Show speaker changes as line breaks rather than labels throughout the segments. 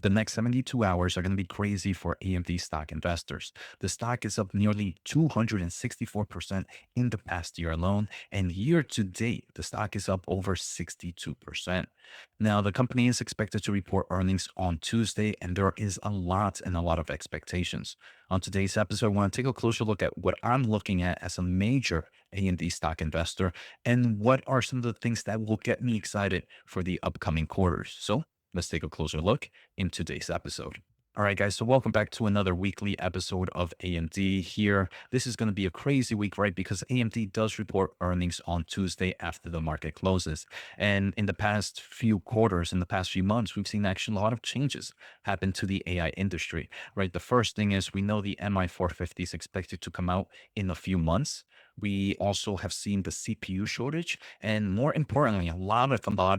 The next 72 hours are going to be crazy for AMD stock investors. The stock is up nearly 264% in the past year alone. And year to date, the stock is up over 62%. Now, the company is expected to report earnings on Tuesday, and there is a lot of expectations. On today's episode, I want to take a closer look at what I'm looking at as a major AMD stock investor and what are some of the things that will get me excited for the upcoming quarters. So let's take a closer look in today's episode. All right, guys. So welcome back to another weekly episode of AMD here. This is going to be a crazy week, right? Because AMD does report earnings on Tuesday after the market closes. And in the past few quarters, in the past few months, we've seen actually a lot of changes happen to the AI industry, right? The first thing is we know the MI450 is expected to come out in a few months. We also have seen the CPU shortage, and more importantly, a lot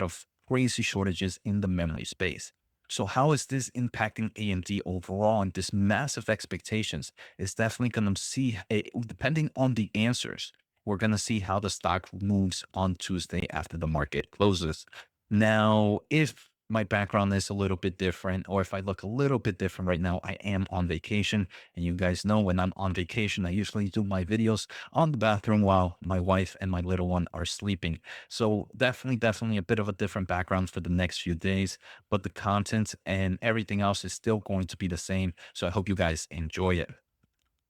of crazy shortages in the memory space. So how is this impacting AMD overall? And this massive expectations is definitely going to see, depending on the answers, we're going to see how the stock moves on Tuesday after the market closes. Now, if my background is a little bit different, or if I look a little bit different right now, I am on vacation. And you guys know when I'm on vacation, I usually do my videos on the bathroom while my wife and my little one are sleeping. So definitely a bit of a different background for the next few days, but the content and everything else is still going to be the same. So I hope you guys enjoy it.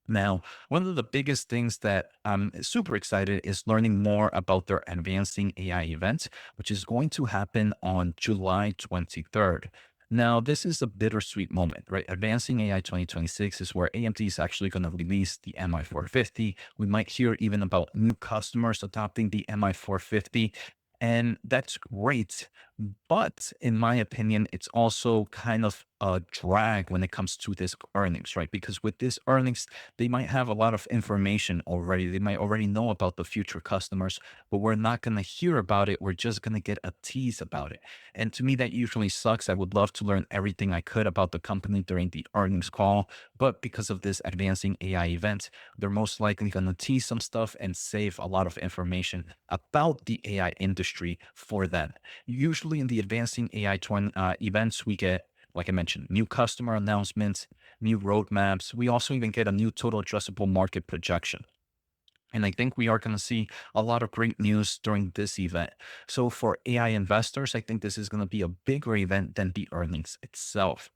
Now, one of the biggest things that I'm super excited is learning more about their Advancing AI event, which is going to happen on July 23rd. Now, this is a bittersweet moment, right? Advancing AI 2026 is where AMD is actually going to release the MI450. We might hear even about new customers adopting the MI450. And that's great. But in my opinion, it's also kind of a drag when it comes to this earnings, right? Because with this earnings, they might have a lot of information already. They might already know about the future customers, but we're not going to hear about it. We're just going to get a tease about it. And to me, that usually sucks. I would love to learn everything I could about the company during the earnings call. But because of this Advancing AI event, they're most likely going to tease some stuff and save a lot of information about the AI industry for that. Usually in the Advancing AI events, we get, like I mentioned, new customer announcements, new roadmaps. We also even get a new total addressable market projection. And I think we are going to see a lot of great news during this event. So for AI investors, I think this is going to be a bigger event than the earnings itself.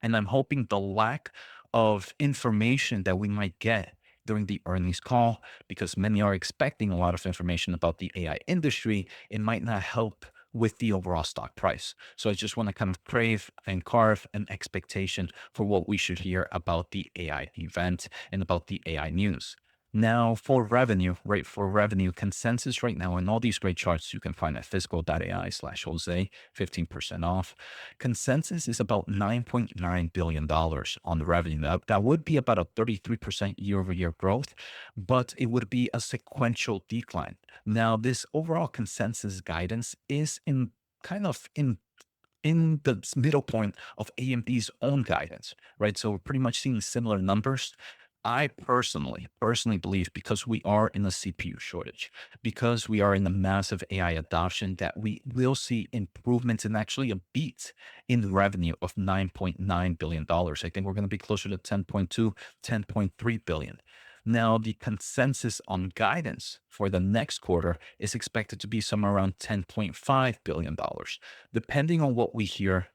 And I'm hoping the lack of information that we might get during the earnings call, because many are expecting a lot of information about the AI industry, it might not help with the overall stock price. So I just want to kind of crave and carve an expectation for what we should hear about the AI event and about the AI news. Now for revenue, right? For revenue consensus right now, and all these great charts you can find at physical.ai/Jose, 15% off. Consensus is about $9.9 billion on the revenue. That would be about a 33% year over year growth, but it would be a sequential decline. Now, this overall consensus guidance is in kind of in the middle point of AMD's own guidance, right? So we're pretty much seeing similar numbers. I personally believe because we are in a CPU shortage, because we are in a massive AI adoption, that we will see improvements and actually a beat in the revenue of $9.9 billion. I think we're going to be closer to 10.2, 10.3 billion. Now, the consensus on guidance for the next quarter is expected to be somewhere around $10.5 billion. Depending on what we hear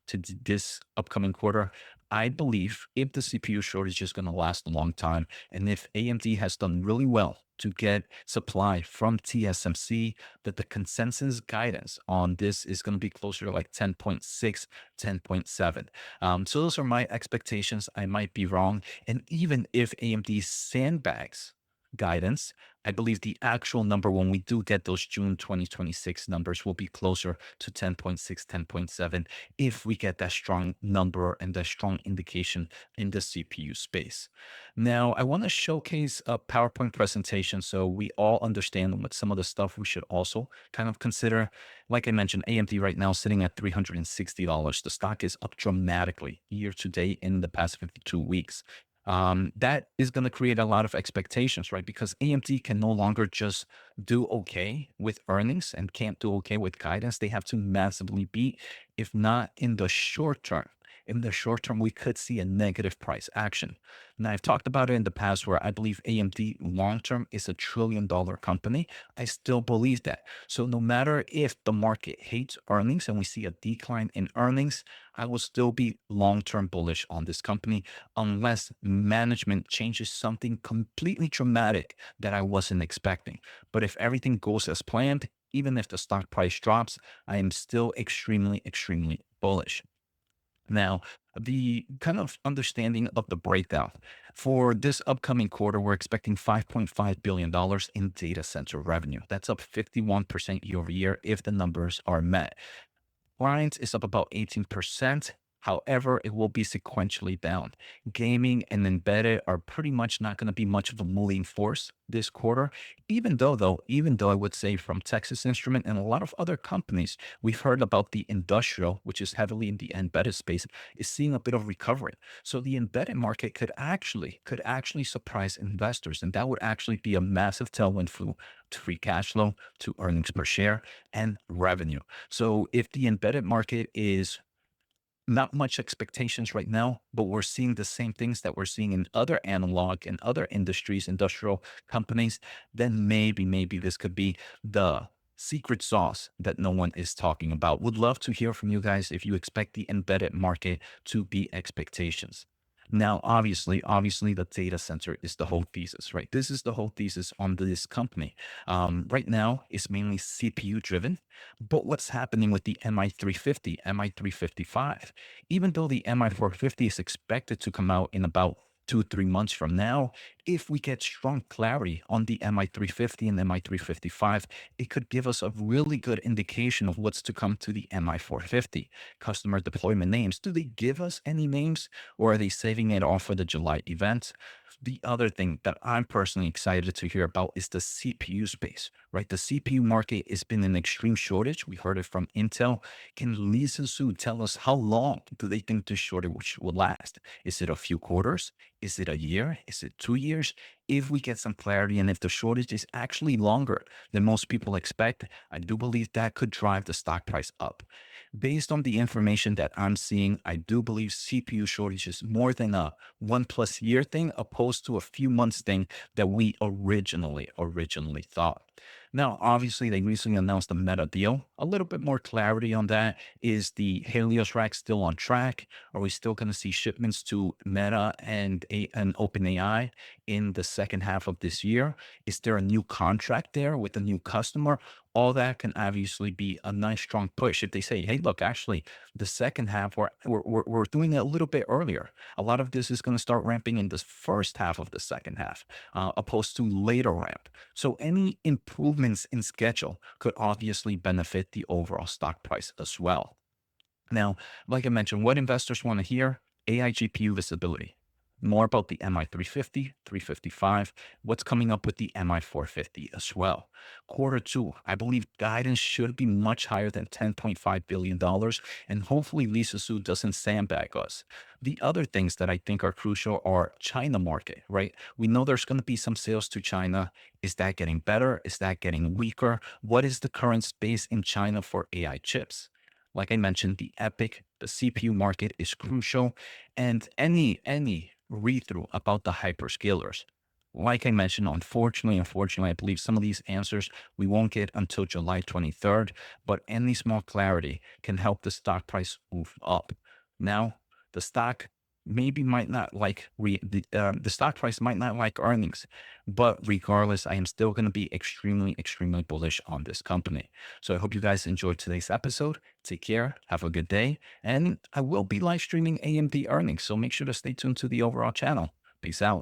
this upcoming quarter, I believe if the CPU shortage is going to last a long time, and if AMD has done really well to get supply from TSMC, that the consensus guidance on this is going to be closer to like 10.6, 10.7. So those are my expectations. I might be wrong. And even if AMD sandbags guidance, I believe the actual number when we do get those June 2026 numbers will be closer to 10.6, 10.7 if we get that strong number and that strong indication in the CPU space. Now, I want to showcase a PowerPoint presentation so we all understand what some of the stuff we should also kind of consider. Like I mentioned, AMD right now sitting at $360. The stock is up dramatically year to date in the past 52 weeks. That is going to create a lot of expectations, right? Because AMD can no longer just do okay with earnings and can't do okay with guidance. They have to massively beat, if not in the short term. in the short term, we could see a negative price action. Now, I've talked about it in the past where I believe AMD long term is a $1 trillion company. I still believe that. So, no matter if the market hates earnings and we see a decline in earnings, I will still be long term bullish on this company unless management changes something completely dramatic that I wasn't expecting. But if everything goes as planned, even if the stock price drops, I am still extremely, extremely bullish. Now, the kind of understanding of the breakdown for this upcoming quarter, we're expecting $5.5 billion in data center revenue. That's up 51% year over year if the numbers are met. Clients is up about 18%. However, it will be sequentially down. Gaming and embedded are pretty much not going to be much of a moving force this quarter. Even though I would say from Texas Instrument and a lot of other companies, we've heard about the industrial, which is heavily in the embedded space, is seeing a bit of recovery. So the embedded market could actually surprise investors, and that would actually be a massive tailwind for to free cash flow, to earnings per share, and revenue. So if the embedded market is not much expectations right now, but we're seeing the same things that we're seeing in other analog and other industries, industrial companies, then maybe this could be the secret sauce that no one is talking about. Would love to hear from you guys if you expect the embedded market to be expectations. Now, obviously, the data center is the whole thesis, right? This is the whole thesis on this company. Right now, it's mainly CPU driven, but what's happening with the MI350, MI355? Even though the MI450 is expected to come out in about 2, 3 months from now, if we get strong clarity on the MI350 and MI355, it could give us a really good indication of what's to come to the MI450. Customer deployment names. Do they give us any names or are they saving it all for the July event? The other thing that I'm personally excited to hear about is the CPU space, right? The CPU market has been in extreme shortage. We heard it from Intel. Can Lisa Su tell us how long do they think this shortage will last? Is it a few quarters? Is it a year? Is it 2 years? If we get some clarity and if the shortage is actually longer than most people expect, I do believe that could drive the stock price up. Based on the information that I'm seeing, I do believe CPU shortage is more than a 1+ year thing, opposed to a few months thing that we originally thought. Now, obviously, they recently announced a Meta deal. A little bit more clarity on that. Is the Helios rack still on track? Are we still going to see shipments to Meta and OpenAI in the second half of this year? Is there a new contract there with a new customer? All that can obviously be a nice strong push if they say, hey, look, actually, the second half, we're doing it a little bit earlier. A lot of this is going to start ramping in the first half of the second half, opposed to later ramp. So any improvements in schedule could obviously benefit the overall stock price as well. Now, like I mentioned, what investors want to hear, AI GPU visibility. More about the MI350, 355, what's coming up with the MI450 as well. Quarter two, I believe guidance should be much higher than $10.5 billion, and hopefully Lisa Su doesn't sandbag us. The other things that I think are crucial are China market, right? We know there's going to be some sales to China. Is that getting better? Is that getting weaker? What is the current space in China for AI chips? Like I mentioned, the EPYC, the CPU market is crucial, and any read through about the hyperscalers. Like I mentioned, unfortunately, I believe some of these answers we won't get until July 23rd, but any small clarity can help the stock price move up. Now, the stock maybe might not like the stock price might not like earnings, but regardless, I am still going to be extremely bullish on this company. So I hope you guys enjoyed today's episode. Take care, have a good day, and I will be live streaming AMD earnings, so make sure to stay tuned to the overall channel. Peace out.